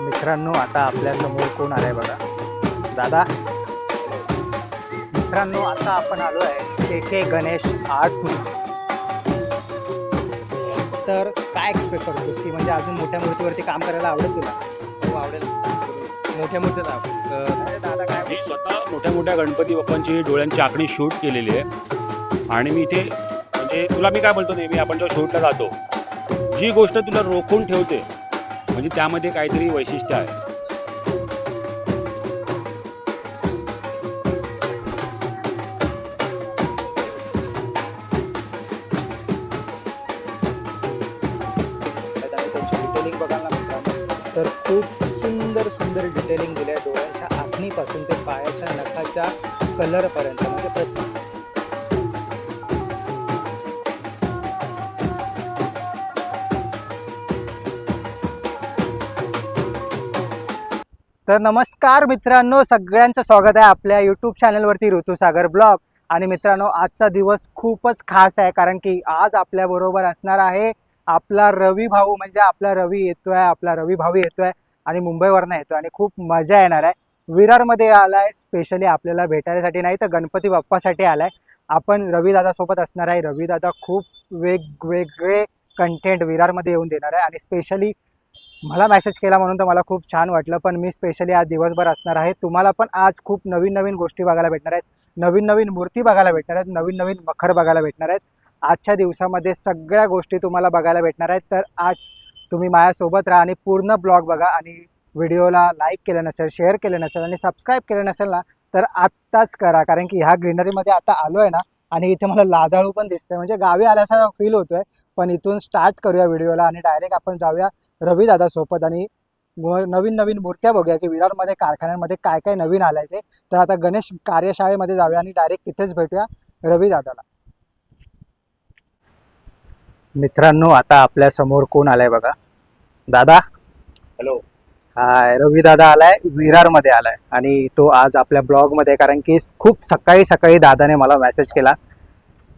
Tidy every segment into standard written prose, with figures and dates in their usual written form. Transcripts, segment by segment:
मित्रांनो, आता आपल्या समोर कोण आलाय बघा. दादा. मित्रांनो, आता आपण आलो आहे के गणेश आर्ट्स. तर काय एक्सपेक्ट करतोस की म्हणजे अजून मोठ्या मूर्तीवरती काम करायला आवडेल तुला? हो, आवडेल. मोठ्या मूर्तीला दादा काय मी स्वतः मोठ्या मोठ्या गणपती बाप्पांची डोळ्यांची आखणी शूट केलेली आहे आणि मी इथे म्हणजे तुला मी काय बोलतो नेहमी आपण जेव्हा शूटला जातो जी गोष्ट तुला रोखून ठेवते म्हणजे त्यामध्ये काहीतरी वैशिष्ट्य आहे. डिटेलिंग बघायला मित्रांनो, तर खूप सुंदर सुंदर डिटेलिंग दिली आहे. डोळ्यांच्या आखणीपासून ते पायाच्या नखाच्या कलरपर्यंत म्हणजे तर नमस्कार मित्रांनो, सगळ्यांचं स्वागत आहे आपल्या यूट्यूब चॅनलवरती ऋतुसागर ब्लॉग. आणि मित्रांनो, आजचा दिवस खूपच खास आहे कारण की आज आपल्याबरोबर असणार आहे आपला रवी भाऊ. म्हणजे आपला रवी भाऊ येतोय आणि मुंबईवरनं येतोय आणि खूप मजा येणार आहे. विरारमध्ये आलाय स्पेशली आपल्याला भेटायसाठी, नाही तर गणपती बाप्पासाठी आलाय. आपण रविदादासोबत असणार आहे. रविदादा खूप वेगवेगळे कंटेंट विरारमध्ये येऊन देणार आहे आणि स्पेशली मला मेसेज केला म्हणून तर मला खूप छान वाटलं. पण मी स्पेशली आज दिवसभर असणार आहे. तुम्हाला पण आज खूप नवीन नवीन गोष्टी बघायला भेटणार आहेत, नवीन नवीन मूर्ती बघायला भेटणार आहेत, नवीन नवीन मखर बघायला भेटणार आहेत. आजच्या दिवसामध्ये सगळ्या गोष्टी तुम्हाला बघायला भेटणार आहेत. तर आज तुम्ही माझ्यासोबत राहा आणि पूर्ण ब्लॉग बघा. आणि व्हिडिओला लाईक केलं नसेल, शेअर केलं नसेल आणि सबस्क्राईब केलं नसेल ना, तर आत्ताच करा. कारण की ह्या ग्रीनरीमध्ये आता आलो आहे ना आणि इथे मला लाजाळू पण दिसतंय, म्हणजे गावी आल्यासारखा फील होतोय. पण इथून स्टार्ट करूया व्हिडिओला आणि डायरेक्ट आपण जाऊया रविदादासोबत आणि नवीन नवीन मूर्त्या बघूया की विरारमध्ये कारखान्यांमध्ये काय काय नवीन आलंय ते. तर आता गणेश कार्यशाळेमध्ये जाऊया आणि डायरेक्ट तिथेच भेटूया रविदादाला. मित्रांनो, आता आपल्या समोर कोण आलाय बघा. दादा. हॅलो. हाय. रविदादा आलाय, विरारमध्ये आलाय आणि तो आज आपल्या ब्लॉगमध्ये, कारण की खूप सकाळी सकाळी दादाने मला मेसेज केला.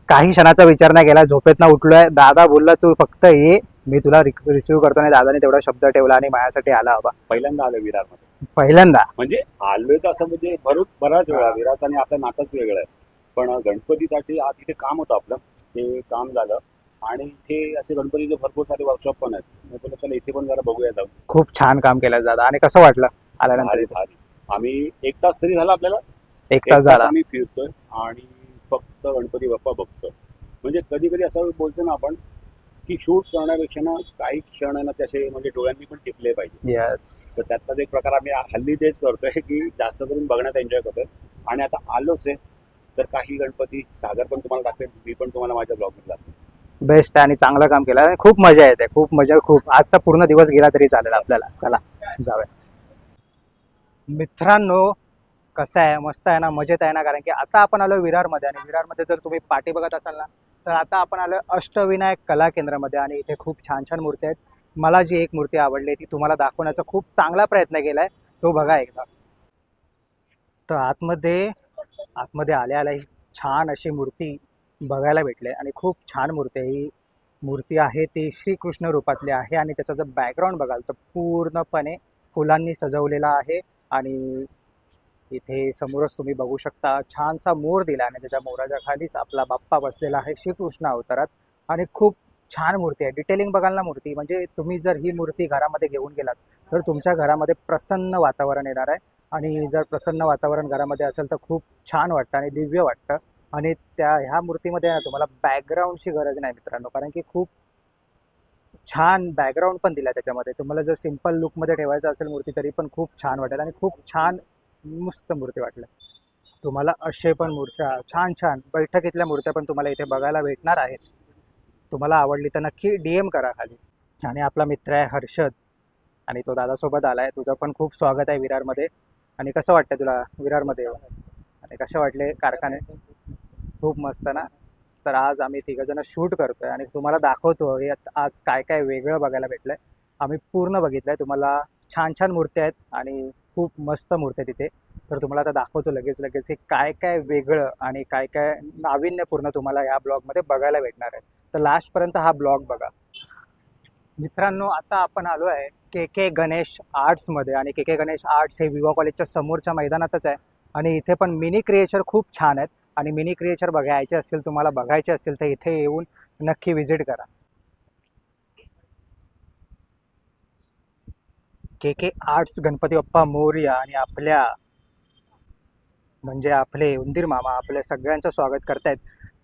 काही क्षणाचा विचार नाही केला, झोपेतनं उठलोय. दादा बोलला तू फक्त ये, मी तुला रिसिव्ह करतो. आणि दादाने तेवढा शब्द ठेवला आणि माझ्यासाठी आला हवा. पहिल्यांदा आलो विरारमध्ये. पहिल्यांदा म्हणजे आलोय तर असं म्हणजे बराच वेळा विरारचा आणि आपलं नातंच वेगळं आहे. पण गणपतीसाठी आज इथे काम होतं आपलं, ते काम झालं आणि इथे असे गणपतीचे भरपूर सारे वर्कशॉप पण आहेत. मी बोललो चला इथे पण जरा बघूया जाऊन. खूप छान काम केलं दादा. आणि कसं वाटलं आल्यानंतर? भारी. आम्ही 1 तास तरी झाला आपल्याला. 1 तास झाला आम्ही फिरतोय आणि फक्त गणपती बाप्पा बघतोय. म्हणजे कधी कधी असं बोलतो ना आपण की शूट करण्यापेक्षा ना काही क्षण आहे ना त्याचे म्हणजे डोळ्यांनी पण टिपले पाहिजे. येस. तर त्यातलाच एक प्रकार आम्ही हल्ली तेच करतोय की जास्त करून बघण्यात एन्जॉय करतोय. आणि आता आलोच आहे तर काही गणपती सागर पण तुम्हाला दाखवेल, मी पण तुम्हाला माझ्या ब्लॉगमध्ये दाखवेल. बेस्ट आहे आणि चांगलं काम केलं. खूप मजा येते, खूप मजा. खूप आजचा पूर्ण दिवस गेला तरी चालेल आपल्याला. चला जाऊया मित्रांनो. कसं आहे, मस्त आहे ना, मजेत आहे ना. कारण की आता आपण आलो विरारमध्ये आणि विरारमध्ये जर तुम्ही पाठी बघत असाल ना, तर आता आपण आलो अष्टविनायक कला केंद्रामध्ये आणि इथे खूप छान छान मूर्ती आहेत. मला जी एक मूर्ती आवडली ती तुम्हाला दाखवण्याचा खूप चांगला प्रयत्न केला आहे, तो बघा एकदा. तर आतमध्ये आल्या आल्या ही छान अशी मूर्ती बघायला भेटले आणि खूप छान मूर्ती आहे. ही मूर्ती आहे ती श्रीकृष्ण रूपातली आहे आणि त्याचा जर बॅकग्राऊंड बघाल तर पूर्णपणे फुलांनी सजवलेला आहे. आणि इथे समोरच तुम्ही बघू शकता छानसा मोर दिला आणि त्याच्या मोराच्या खालीच आपला बाप्पा बसलेला आहे श्रीकृष्ण अवतारात. आणि खूप छान मूर्ती आहे. डिटेलिंग बघाल ना मूर्ती, म्हणजे तुम्ही जर ही मूर्ती घरामध्ये घेऊन गेलात तर तुमच्या घरामध्ये प्रसन्न वातावरण येणार आहे. आणि जर प्रसन्न वातावरण घरामध्ये असेल तर खूप छान वाटतं आणि दिव्य वाटतं. आणि ह्या मूर्तीमध्ये ना तुम्हाला बॅकग्राऊंडची गरज नाही मित्रांनो, कारण की खूप छान बॅकग्राऊंड पण दिला त्याच्यामध्ये. तुम्हाला जर सिम्पल लुकमध्ये ठेवायचं असेल मूर्ती तरी पण खूप छान वाटेल आणि खूप छान मस्त मूर्ती वाटल्या. तुम्हाला असे पण मूर्त्या छान छान बैठकीतल्या मूर्त्या पण तुम्हाला इथे बघायला भेटणार आहेत. तुम्हाला आवडली तर नक्की DM करा खाली. आणि आपला मित्र आहे हर्षद आणि तो दादासोबत आला आहे. तुझं पण खूप स्वागत आहे विरारमध्ये. आणि कसं वाटतं तुला विरारमध्ये येऊन? आणि कसे वाटले कारखाने? खूप मस्त ना. तर आज आम्ही तिघंजणं शूट करतोय आणि तुम्हाला दाखवतो हे आज काय काय वेगळं बघायला भेटलंय. आम्ही पूर्ण बघितलंय. तुम्हाला छान छान मूर्त्या आहेत आणि खूप मस्त मूर्त्या तिथे. तर तुम्हाला आता दाखवतो लगेच की काय काय वेगळं आणि काय काय नाविन्यपूर्ण तुम्हाला ह्या ब्लॉगमध्ये बघायला भेटणार आहे. तर लास्टपर्यंत हा ब्लॉग बघा मित्रांनो. आता आपण आलो आहे के के गणेश आर्ट्समध्ये आणि के के गणेश आर्ट्स हे विवा कॉलेजच्या समोरच्या मैदानातच आहे आणि इथे पण मिनी क्रिएचर खूप छान आहेत आणि मिनी क्रिएचर बघायचे असतील तुम्हाला बघायचे असतील तर इथे येऊन नक्की व्हिजिट करा. के के आर्ट्स गणपती बाप्पा मोरया आणि आपल्या म्हणजे आपले उंदीर मामा आपल्या सगळ्यांचं स्वागत करतायत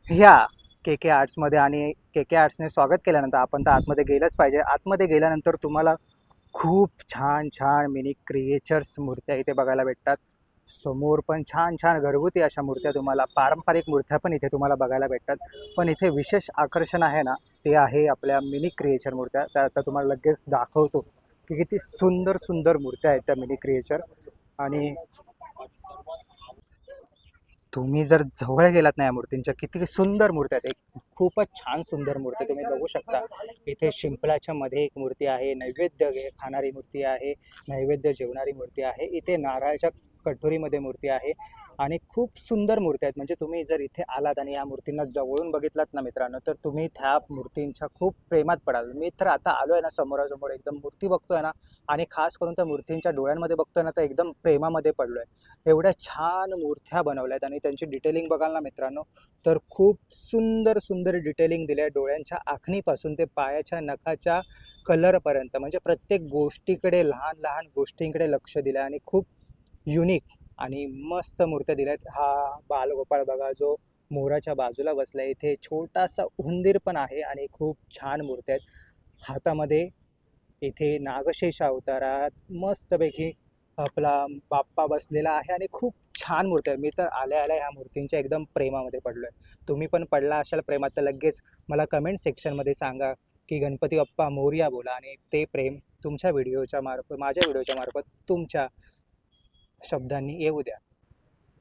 ह्या के के आर्ट्समध्ये. आणि के के आर्ट्सने स्वागत केल्यानंतर आपण तर आतमध्ये गेलंच पाहिजे. आतमध्ये गेल्यानंतर तुम्हाला खूप छान छान मिनी क्रिएचर्स मूर्त्या इथे बघायला भेटतात. समोर पण छान छान घरगुती अशा मूर्त्या तुम्हाला पारंपरिक मूर्त्या पण इथे तुम्हाला बघायला भेटतात. पण इथे विशेष आकर्षण आहे ना ते आहे आपल्या मिनी क्रिएचर मूर्त्या. तर आता तुम्हाला लगेच दाखवतो की किती सुंदर सुंदर मूर्त्या आहेत त्या मिनी क्रिएचर. आणि तुम्ही जर जवळ गेलात ना या मूर्तींच्या किती सुंदर मूर्त्या आहेत. एक खूपच छान सुंदर मूर्ती तुम्ही बघू शकता. इथे शिंपल्याच्या मध्ये एक मूर्ती आहे, नैवेद्य खाणारी मूर्ती आहे, नैवेद्य जेवणारी मूर्ती आहे, इथे नारळाच्या कटोरीमध्ये मूर्ती आहे आणि खूप सुंदर मूर्ती आहेत. म्हणजे तुम्ही जर इथे आलात आणि या मूर्तींना जवळून बघितलात ना मित्रांनो तर तुम्ही त्या मूर्तींच्या खूप प्रेमात पडाल. मी तर आता आलो आहे ना समोरासमोर एकदम मूर्ती बघतोय ना आणि खास करून त्या मूर्तींच्या डोळ्यांमध्ये बघतोय ना तर एकदम प्रेमामध्ये पडलो आहे. एवढ्या छान मूर्त्या बनवल्या आहेत आणि त्यांची डिटेलिंग बघाल ना मित्रांनो तर खूप सुंदर सुंदर डिटेलिंग दिली आहे. डोळ्यांच्या आखणीपासून ते पायाच्या नखाच्या कलरपर्यंत म्हणजे प्रत्येक गोष्टीकडे लहान लहान गोष्टींकडे लक्ष दिलं आहे आणि खूप युनिक आणि मस्त मूर्त्या दिल्यात. हा बालगोपाळ बघा जो मोराच्या बाजूला बसला. इथे छोटासा उंदीर पण आहे आणि खूप छान मूर्त्या आहेत. हातामध्ये इथे नागशेष अवतारात मस्तपैकी आपला बाप्पा बसलेला आहे आणि खूप छान मूर्त्या आहे. मी तर आल्या आल्या ह्या मूर्तींच्या एकदम प्रेमामध्ये पडलो आहे. तुम्ही पण पडला असाल प्रेमात तर लगेच मला कमेंट सेक्शनमध्ये सांगा की गणपती बाप्पा मोरया बोला आणि ते प्रेम तुमच्या व्हिडिओच्या मार्फत माझ्या व्हिडिओच्या मार्फत तुमच्या शब्दांनी येऊ द्या.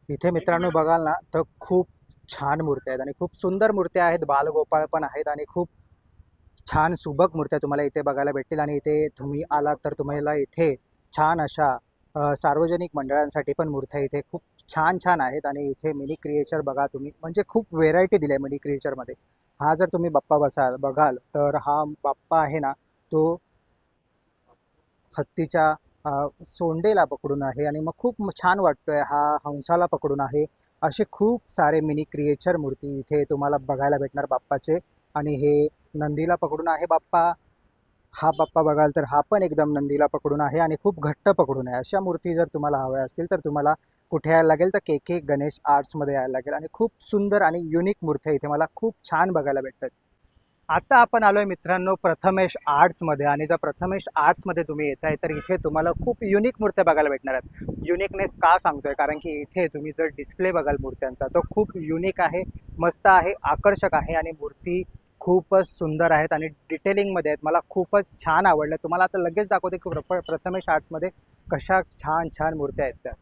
इथे मित्रांनो बघाल ना तर खूप छान मूर्त्या आहेत आणि खूप सुंदर मूर्त्या आहेत. बालगोपाळ पण आहेत आणि खूप छान सुबक मूर्त्या तुम्हाला इथे बघायला भेटतील. आणि इथे तुम्ही आलात तर तुम्हाला इथे छान अशा सार्वजनिक मंडळांसाठी पण मूर्त्या इथे खूप छान छान आहेत. आणि इथे मिनी क्रिएचर बघा तुम्ही म्हणजे खूप व्हेरायटी दिली आहे मिनी क्रिएचरमध्ये. हा जर तुम्ही बाप्पा बघाल तर हा बाप्पा आहे ना तो हत्तीच्या सोंडेला पकडून आहे आणि मग खूप छान वाटतोय. हा हंसाला पकडून आहे. असे खूप सारे मिनी क्रिएचर मूर्ती इथे तुम्हाला बघायला भेटणार बाप्पाचे. आणि हे नंदीला पकडून आहे बाप्पा. हा बाप्पा बघाल तर हा पण एकदम नंदीला पकडून आहे आणि खूप घट्ट पकडून आहे. अशा मूर्ती जर तुम्हाला हव्या असतील तर तुम्हाला कुठे यायला लागेल तर के के गणेश आर्ट्समध्ये यायला लागेल. आणि खूप सुंदर आणि युनिक मूर्त्या इथे मला खूप छान बघायला भेटतात. आता आपण आलोय मित्रांनो प्रथमेश आर्ट्समध्ये. आणि जर प्रथमेश आर्ट्समध्ये तुम्ही येत आहे तर इथे तुम्हाला खूप युनिक मूर्त्या बघायला भेटणार आहेत. युनिकनेस का सांगतोय कारण की इथे तुम्ही जर डिस्प्ले बघाल मूर्त्यांचा तो खूप युनिक आहे, मस्त आहे, आकर्षक आहे आणि मूर्ती खूपच सुंदर आहेत आणि डिटेलिंगमध्ये आहेत. मला खूपच छान आवडलं. तुम्हाला आता लगेच दाखवते की प्रथमेश आर्ट्समध्ये कशा छान छान मूर्त्या आहेत त्या.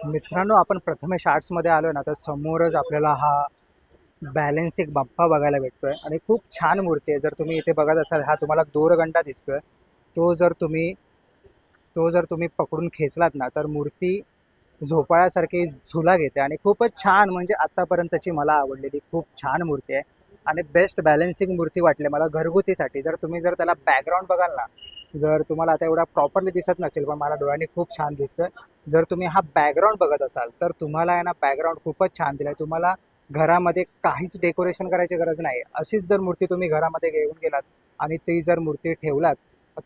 मित्रांनो आपण प्रथमेश आर्ट्समध्ये आलो ना तर समोरच आपल्याला हा बॅलेन्सिंग बाप्पा बघायला भेटतोय आणि खूप छान मूर्ती आहे. जर तुम्ही इथे बघत असाल हा तुम्हाला दोरगंडा दिसतोय. तो जर तुम्ही पकडून खेचलात ना तर मूर्ती झोपाळ्यासारखी झुला घेते आणि खूपच छान म्हणजे आत्तापर्यंतची मला आवडलेली खूप छान मूर्ती आहे आणि बेस्ट बॅलेन्सिंग मूर्ती वाटली मला घरगुतीसाठी. जर त्याला बॅकग्राऊंड बघाल ना जर तुम्हाला आता एवढा प्रॉपरली दिसत नसेल पण मला डोळ्यांनी खूप छान दिसतोय. जर तुम्ही हा बॅकग्राऊंड बघत असाल तर तुम्हाला आहे ना बॅकग्राऊंड खूपच छान दिला आहे. तुम्हाला घरामध्ये काहीच डेकोरेशन करायची गरज नाही. अशीच जर मूर्ती तुम्ही घरामध्ये घेऊन गेलात आणि ती जर मूर्ती ठेवलात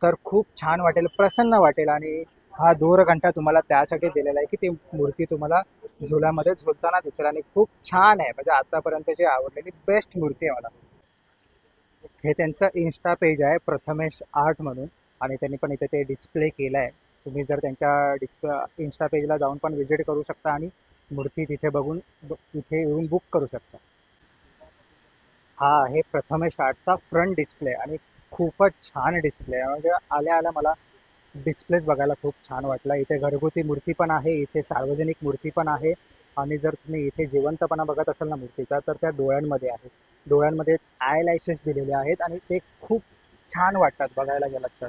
तर खूप छान वाटेल, प्रसन्न वाटेल. आणि हा दोरघंटा तुम्हाला त्यासाठी दिलेला आहे की ती मूर्ती तुम्हाला झुल्यामध्ये झुलताना दिसेल आणि खूप छान आहे. म्हणजे आतापर्यंतची आवडलेली बेस्ट मूर्ती आहे मला. हे त्यांचं इन्स्टा पेज आहे प्रथमेश आर्ट म्हणून आणि त्यांनी पण इथे ते डिस्प्ले केलं आहे. तुम्ही जर त्यांच्या इन्स्टा पेजला जाऊन पण व्हिजिट करू शकता आणि मूर्ती तिथे बघून इथे येऊन बुक करू शकता. हा आहे प्रथमेश आर्टचा फ्रंट डिस्प्ले आणि खूपच छान डिस्प्ले आहे. म्हणजे आल्या आल्या मला डिस्प्लेच बघायला खूप छान वाटला. इथे घरगुती मूर्ती पण आहे, इथे सार्वजनिक मूर्ती पण आहे आणि जर तुम्ही इथे जिवंतपणा बघत असाल ना मूर्तीचा तर त्या डोळ्यांमध्ये आहे. डोळ्यांमध्ये आय लॅशेस दिलेले आहेत आणि ते खूप छान वाटतात बघायला गेलात तर.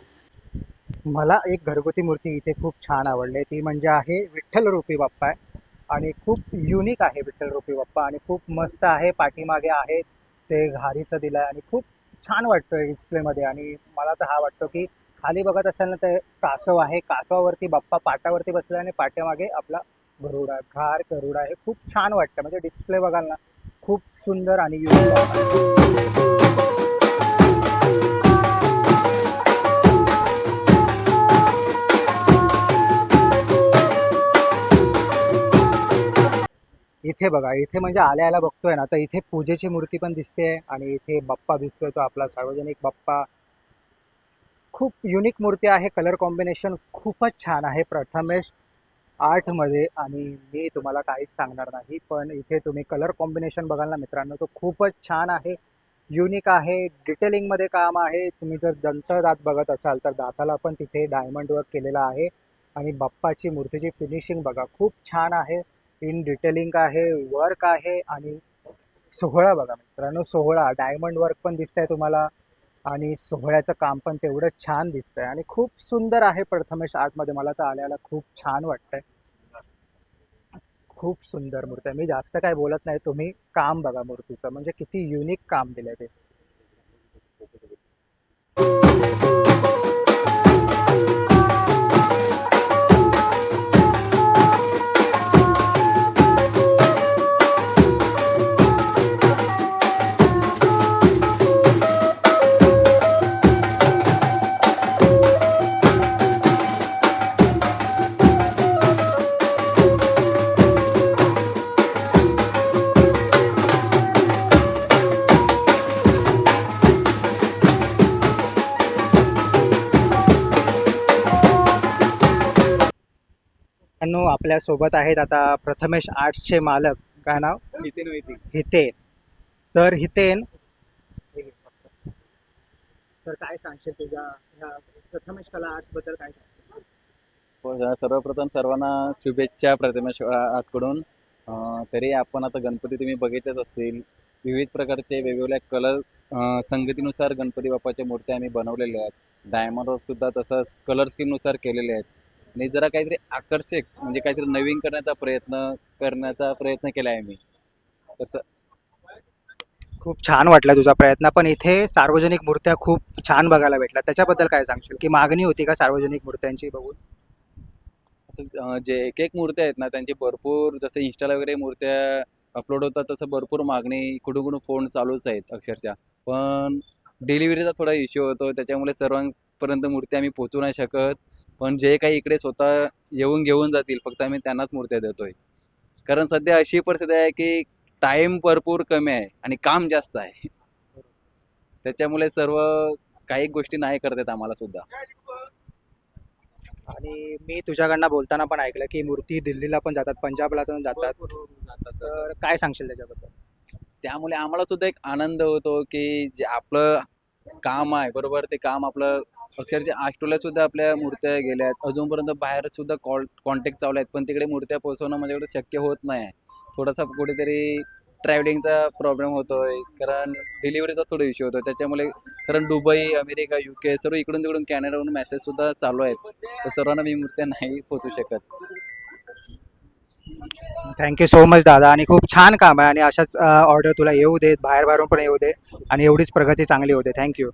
मला एक घरगुती मूर्ती इथे खूप छान आवडली. ती म्हणजे आहे विठ्ठल रूपी बाप्पा आहे आणि खूप युनिक आहे विठ्ठल रूपी बाप्पा आणि खूप मस्त आहे. पाठीमागे आहे ते घारीचं दिलं आहे आणि खूप छान वाटतं डिस्प्लेमध्ये. आणि मला तर हा वाटतो की खाली बघत असाल ना ते कासव आहे, कासवावरती बाप्पा पाटावरती बसला आणि पाठीमागे आपला गरुडा, घार गरुडा आहे. खूप छान वाटतं, म्हणजे डिस्प्ले बघाल ना खूप सुंदर आणि युनिक आहे. इथे बघा, इथे म्हणजे आल्या आल्या बघतोय ना तर इथे पूजेची मूर्ती पण दिसते आणि इथे बाप्पा दिसतोय, तो आपला सार्वजनिक बाप्पा. खूप युनिक मूर्ती आहे, कलर कॉम्बिनेशन खूपच छान आहे प्रथमेश आर्टमध्ये. आणि मी तुम्हाला काहीच सांगणार नाही, पण इथे तुम्ही कलर कॉम्बिनेशन बघाल ना मित्रांनो, तो खूपच छान आहे, युनिक आहे. डिटेलिंगमध्ये काम आहे. तुम्ही जर दंतदात बघत असाल तर दाताला पण तिथे डायमंड वर्क केलेला आहे. आणि बाप्पाची मूर्तीची फिनिशिंग बघा, खूप छान आहे. इन डिटेलिंग आहे, वर्क आहे. आणि सोहळा बघा मित्रांनो, सोहळा डायमंड वर्क पण दिसतंय तुम्हाला आणि सोहळ्याचं काम पण तेवढंच छान दिसतंय आणि खूप सुंदर आहे प्रथमेश आर्टमध्ये. मला तर आल्याला खूप छान वाटतंय. खूप सुंदर मूर्ती आहे. मी जास्त काय बोलत नाही, तुम्ही काम बघा मूर्तीचं, म्हणजे किती युनिक काम दिलंय ते. मित्रांनो, आपल्या सोबत आहेत आता प्रथमेश आर्ट्सचे मालक. काय नाव? नितीन वैदिक. हितेन. तर हितेन, तर काय सांगशील तुझ्या ह्या प्रथमेश कला आर्ट्स बद्दल काय सांगशील? सर्वप्रथम सर्वांना शुभेच्छा प्रतिमेश आर्टकडून. तरी आपण आता गणपती तुम्ही बघितलेच असतील, विविध प्रकारचे वेगवेगळ्या कलर संगतीनुसार गणपती बाप्पाच्या मूर्त्या आम्ही बनवलेल्या आहेत. डायमंड वर्क सुद्धा तसंच कलर स्कीमनुसार केलेले आहेत. आणि जरा काहीतरी आकर्षक म्हणजे काहीतरी नवीन करण्याचा प्रयत्न केला आहे मी. तसं खूप छान वाटला तुझा प्रयत्न, पण इथे सार्वजनिक मूर्त्या खूप छान बघायला भेटल्या, त्याच्याबद्दल काय सांगशील? की मागणी होती का सार्वजनिक मूर्त्यांची बघून? जे एक एक मूर्त्या आहेत ना त्यांची भरपूर, जसं इंस्टाला वगैरे मूर्त्या अपलोड होतात तसं भरपूर मागणी, कुठून कुठून फोन चालूच आहेत अक्षरशः. पण डिलिव्हरीचा थोडा इश्यू होतो, त्याच्यामुळे सर्वांपर्यंत मूर्ती आम्ही पोहोचू नाही शकत. पण जे काही इकडे स्वतः येऊन घेऊन जातील फक्त आम्ही त्यांनाच मूर्त्या देतोय. कारण सध्या अशी परिस्थिती आहे की टाइम भरपूर कमी आहे आणि काम जास्त आहे. त्याच्यामुळे सर्व काही गोष्टी नाही करतात आम्हाला सुद्धा. आणि मी तुझ्याकडनं बोलताना पण ऐकलं की मूर्ती दिल्लीला पण जातात, पंजाबला पण जातात, तर काय सांगशील त्याच्याबद्दल? त्यामुळे आम्हाला सुद्धा एक आनंद होतो की जे आपलं काम आहे बरोबर, ते काम आपलं अक्षरशः आष्टोला सुद्धा आपल्या मूर्त्या गेल्यात. अजूनपर्यंत बाहेर सुद्धा कॉन्टॅक्ट चालू आहेत, पण तिकडे मूर्त्या पोहोचवणं माझ्याकडे शक्य होत नाही आहे. थोडासा कुठेतरी ट्रॅव्हलिंगचा प्रॉब्लेम होतोय, कारण डिलिव्हरीचा थोडा इश्यू होतो त्याच्यामुळे. कारण दुबई, अमेरिका, UK सर्व इकडून तिकडून कॅनडावरून मेसेज सुद्धा चालू आहेत, तर सर्वांना मी मूर्त्या नाही पोहोचू शकत. थँक्यू सो मच दादा, आणि खूप छान काम आहे आणि अशाच ऑर्डर तुला येऊ देत, बाहेर बाहेरून पण येऊ दे आणि एवढीच प्रगती चांगली होते. थँक्यू.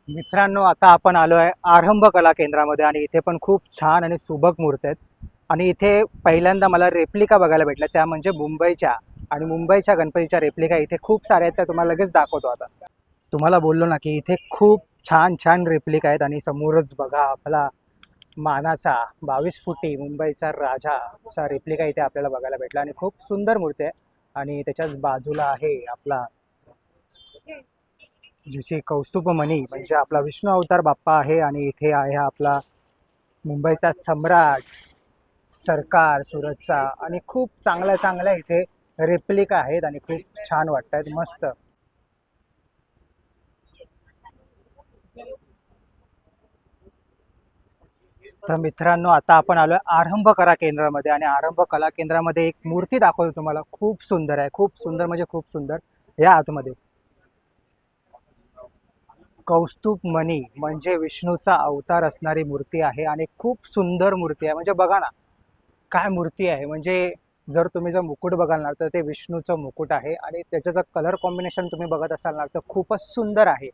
मित्रांनो, आता आपण आलो आहे आरंभ कला केंद्रामध्ये आणि इथे पण खूप छान आणि सुबक मूर्ती आहेत. आणि इथे पहिल्यांदा मला रेप्लिका बघायला भेटल्या, त्या म्हणजे मुंबईच्या. आणि मुंबईच्या गणपतीच्या रेप्लिका इथे खूप साऱ्या आहेत, त्या तुम्हाला लगेच दाखवतो. आता तुम्हाला बोललो ना की इथे खूप छान छान रेप्लिका आहेत. आणि समोरच बघा आपला मानाचा 22 फुटी मुंबईचा राजा असा रेप्लिका इथे आपल्याला बघायला भेटला आणि खूप सुंदर मूर्ती आहे. आणि त्याच्याच बाजूला आहे आपला ज्याची कौस्तुभमणी म्हणजे आपला विष्णू अवतार बाप्पा आहे. आणि इथे आहे आपला मुंबईचा सम्राट सरकार सुरतचा. आणि खूप चांगल्या चांगल्या इथे रेप्लिका आहेत आणि खूप छान वाटतात, मस्त. तर मित्रांनो, आता आपण आलोय आरंभ कला केंद्रामध्ये आणि आरंभ कला केंद्रामध्ये एक मूर्ती दाखवतो तुम्हाला, खूप सुंदर आहे, खूप सुंदर म्हणजे खूप सुंदर. या आतमध्ये कौस्तुभ मणी म्हणजे विष्णूचा अवतार असणारी मूर्ती आहे आणि खूप सुंदर मूर्ती आहे. म्हणजे बघा ना, काय मूर्ती आहे. म्हणजे जर तुम्ही जर मुकुट बघाल ना तर ते विष्णूचं मुकुट आहे आणि त्याचं जर कलर कॉम्बिनेशन तुम्ही बघत असाल ना तर खूपच सुंदर आहे.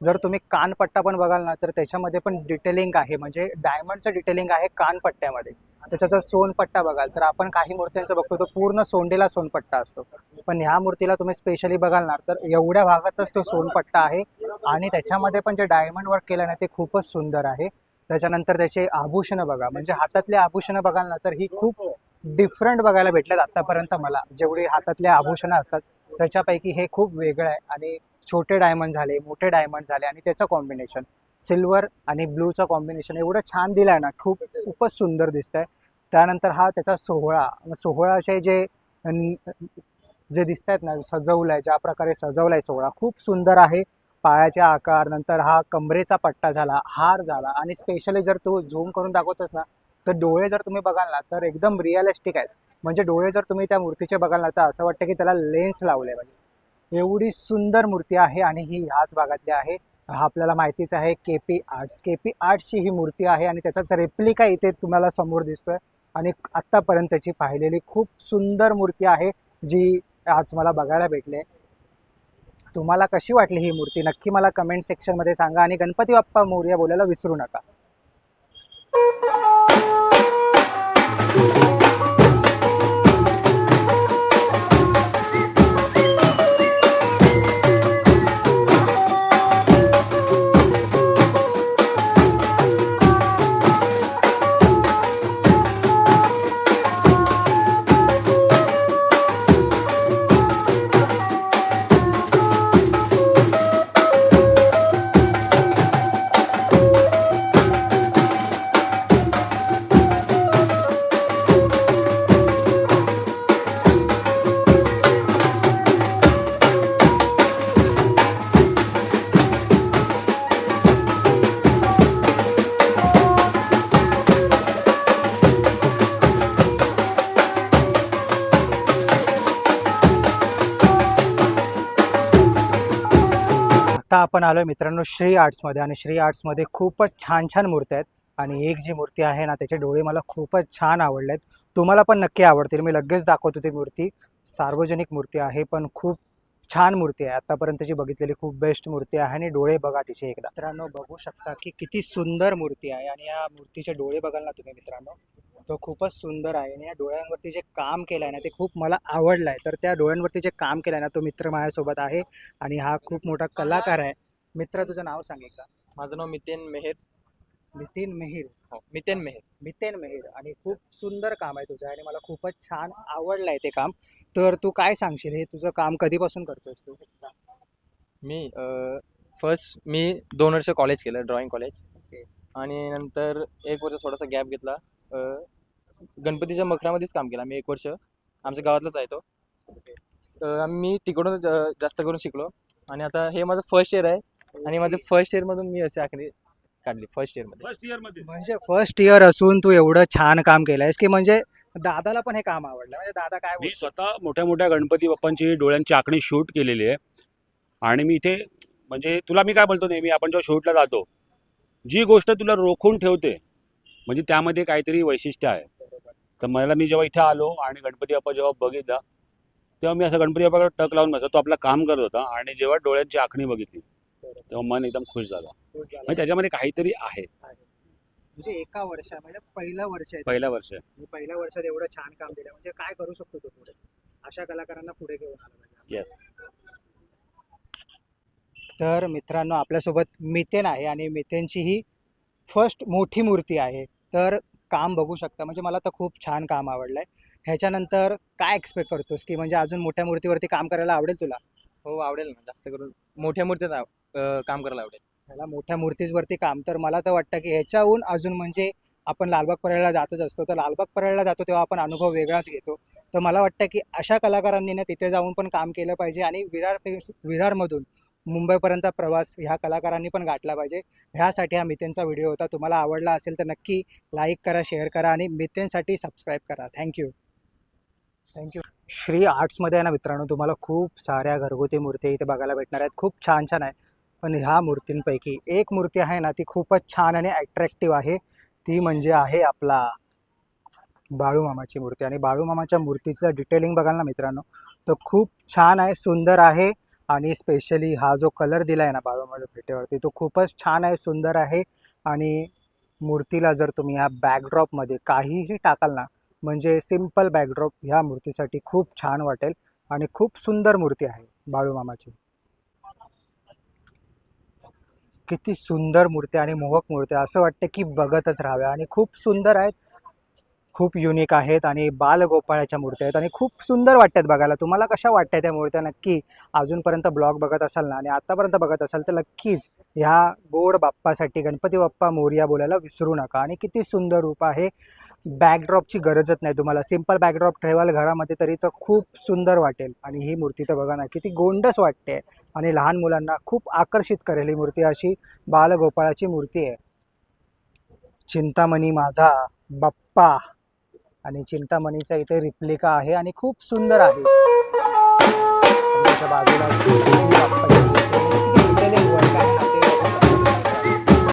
जर तुम्ही कानपट्टा पण बघाल ना तर त्याच्यामध्ये पण डिटेलिंग आहे, म्हणजे डायमंडचं डिटेलिंग आहे कानपट्ट्यामध्ये. त्याचा जर सोनपट्टा बघाल तर आपण काही मूर्त्यांचं बघतो तो पूर्ण सोंडेला सोनपट्टा असतो, पण ह्या मूर्तीला तुम्ही स्पेशली बघाल ना तर एवढ्या भागातच तो सोनपट्टा आहे आणि त्याच्यामध्ये पण जे डायमंड वर्क केलं ना ते खूपच सुंदर आहे. त्याच्यानंतर त्याचे आभूषणं बघा, म्हणजे हातातले आभूषणं बघाल ना तर ही खूप डिफरंट बघायला भेटल्यात आतापर्यंत मला. जेवढी हातातले आभूषणं असतात त्याच्यापैकी हे खूप वेगळं आहे आणि छोटे डायमंड झाले, मोठे डायमंड झाले आणि त्याचं कॉम्बिनेशन सिल्वर आणि ब्लूचं कॉम्बिनेशन एवढं छान दिलं आहे ना, खूपच सुंदर दिसतंय. त्यानंतर हा त्याचा सोहळा, सोहळ्याचे जे दिसत आहेत ना, सजवलाय ज्या प्रकारे सजवलाय सोहळा खूप सुंदर आहे. पायाचे आकार, नंतर हा कमरेचा पट्टा झाला, हार झाला आणि स्पेशली जर तू झूम करून दाखवतोस ना तर डोळे जर तुम्ही बघाल ना तर एकदम रिअलिस्टिक आहेत. म्हणजे डोळे जर तुम्ही त्या मूर्तीचे बघाल ना तर असं वाटतं की त्याला लेन्स लावले पाहिजे, एवढी सुंदर मूर्ती आहे आणि ही ह्याच भागातली आहे. हा आपल्याला माहितीच आहे केपी आर्ट्स. केपी आर्ट्सची ही मूर्ती आहे आणि त्याचाच रेप्लिका इथे तुम्हाला समोर दिसतोय आणि आत्तापर्यंतची पाहिलेली खूप सुंदर मूर्ती आहे जी आज मला बघायला भेटले. तुम्हाला कशी वाटली ही मूर्ती नक्की मला कमेंट सेक्शनमध्ये सांगा आणि गणपती बाप्पा मोरया बोलायला विसरू नका. आता आपण आलोय मित्रांनो श्री आर्ट्समध्ये आणि श्री आर्ट्समध्ये खूपच छान छान मूर्त्या आहेत आणि एक जी मूर्ती आहे ना त्याचे डोळे मला खूपच छान आवडलेत. तुम्हाला पण नक्की आवडतील. मी लगेच दाखवतो ती मूर्ती. सार्वजनिक मूर्ती आहे पण खूप छान मूर्ती आहे. आतापर्यंतची बघितलेली खूप बेस्ट मूर्ती आहे आणि डोळे बघा तिचे एकदा. मित्रांनो बघू शकता की किती सुंदर मूर्ती आहे आणि या मूर्तीचे डोळे बघाल ना तुम्ही मित्रांनो तो खूपच सुंदर आहे आणि या डोळ्यांवरती जे काम केलं आहे ना ते खूप मला आवडलं आहे. तर त्या डोळ्यांवरती जे काम केलं आहे ना तो मित्र माझ्यासोबत आहे आणि हा खूप मोठा कलाकार आहे. मित्र तुझं नाव सांग एकदा. माझं नाव मितेन मेहेर. नितीन मेहीर. हो, मितेन मेहेर. मितेन मेहीर आणि खूप सुंदर काम आहे तुझं आणि मला खूपच छान आवडलं आहे ते काम. तर तू काय सांगशील, हे तुझं काम कधीपासून करतोयस तू? मी 2 वर्ष कॉलेज केलं, ड्रॉइंग कॉलेज. ओके. आणि नंतर 1 वर्ष थोडासा गॅप घेतला. अ, गणपतीच्या मखरामध्येच काम केलं मी 1 वर्ष. आमच्या गावातलाच आहे तो. मी तिकडूनच जास्त करून शिकलो आणि आता हे माझं फर्स्ट इयर आहे आणि माझं फर्स्ट इयरमधून मी अशी आखणी काढली फर्स्ट इयरमध्ये. फर्स्ट इयर मध्ये म्हणजे फर्स्ट इयर असून तू एवढं छान काम केलंयस की म्हणजे दादाला पण हे काम आवडलं. म्हणजे दादा काय मी बोलतो? स्वतः मोठ्या मोठ्या गणपती बाप्पांची डोळ्यांची आखणी शूट केलेली आहे आणि मी इथे म्हणजे तुला मी काय बोलतो नेहमी आपण जेव्हा शूटला जातो जी गोष्ट तुला रोखून ठेवते म्हणजे त्यामध्ये काहीतरी वैशिष्ट्य आहे. तर मी जेव्हा इथे आलो आणि गणपती बाप्पा जेव्हा बघितला तेव्हा मी असं गणपती बाप्पाकडे टक लावून बसलो. तो आपलं काम करत होता आणि जेव्हा डोळ्यांची आखणी बघितली तेव्हा मन एकदम खुश झालं. खूप झालं. म्हणजे त्याच्यामध्ये काहीतरी आहे. म्हणजे एका वर्षात म्हणजे पहिलं वर्ष आहे. पहिलं वर्ष म्हणजे पहिल्या वर्षात एवढं छान काम दिलं म्हणजे काय करू शकतो तू पुढे? अशा कलाकारांना पुढे घेऊन आलं पाहिजे. येस. तर मित्रांनो आपल्यासोबत मितेन आहे आणि मितेनची ही फर्स्ट मोठी मूर्ती आहे. तर काम बघू शकता, म्हणजे मला तर खूप छान काम आवडलं आहे. ह्याच्यानंतर काय एक्सपेक्ट करतोस की म्हणजे अजून मोठ्या मूर्तीवरती काम करायला आवडेल तुला? हो, आवडेल ना. जास्त करून मोठ्या मूर्तीत काम करायला आवडेल. ह्याला मोठ्या मूर्तीवरती काम, तर मला तर वाटतं की ह्याच्याहून अजून म्हणजे आपण लालबाग परळला जातच असतो, तर लालबाग परळला जातो तेव्हा आपण अनुभव वेगळाच घेतो. तर मला वाटतं की अशा कलाकारांनी ना तिथे जाऊन पण काम केलं पाहिजे आणि विरारमधून मुंबईपर्यंत प्रवास ह्या कलाकारांनी पण गाठला पाहिजे. ह्यासाठी हा मितेनचा व्हिडिओ होता. तुम्हाला आवडला असेल तर नक्की लाईक करा, शेअर करा आणि मितेनसाठी सबस्क्राईब करा. थँक्यू. थँक्यू. श्री आर्ट्समध्ये आहे ना मित्रांनो तुम्हाला खूप साऱ्या घरगुती मूर्ती इथे बघायला भेटणार आहेत. खूप छान छान आहे. पण ह्या मूर्तींपैकी एक मूर्ती आहे ना ती खूपच छान आणि अट्रॅक्टिव्ह आहे. ती म्हणजे आहे आपला बाळूमामाची मूर्ती आणि बाळूमामाच्या मूर्तीचं डिटेलिंग बघाल ना मित्रांनो तर खूप छान आहे, सुंदर आहे. आणि स्पेशली हा जो कलर दिला आहे ना बाळूमामाच्या फेट्यावरती तो खूपच छान आहे, सुंदर आहे. आणि मूर्तीला जर तुम्ही ह्या बॅकड्रॉपमध्ये काहीही टाकाल ना म्हणजे सिम्पल बॅकड्रॉप ह्या मूर्तीसाठी खूप छान वाटेल. आणि खूप सुंदर मूर्ती आहे बाळूमामाची. किती सुंदर मूर्ती आणि मोहक मूर्ती, असं वाटतं की बघतच राहाव्या. आणि खूप सुंदर आहेत, खूप युनिक आहेत आणि बालगोपाळाच्या मूर्त्या आहेत आणि खूप सुंदर वाटतात बघायला. तुम्हाला कशा वाटतात त्या मूर्त्या? नक्की अजूनपर्यंत ब्लॉग बघत असाल ना आणि आत्तापर्यंत बघत असाल तर नक्कीच ह्या गोड बाप्पासाठी गणपती बाप्पा मोरया बोलायला विसरू नका. आणि किती सुंदर रूप आहे. बॅकड्रॉपची गरजच नाही तुम्हाला, सिंपल बॅकड्रॉप ठेवाल घरामध्ये तरी तर खूप सुंदर वाटेल. आणि ही मूर्ती तर बघा ना किती गोंडस वाटते आणि लहान मुलांना खूप आकर्षित करेल ही मूर्ती. अशी बालगोपाळाची मूर्ती आहे. चिंतामणी माझा बाप्पा आणि चिंतामणीचा इथे रिप्लिका आहे आणि खूप सुंदर आहे. आणि त्याच्या बाजूला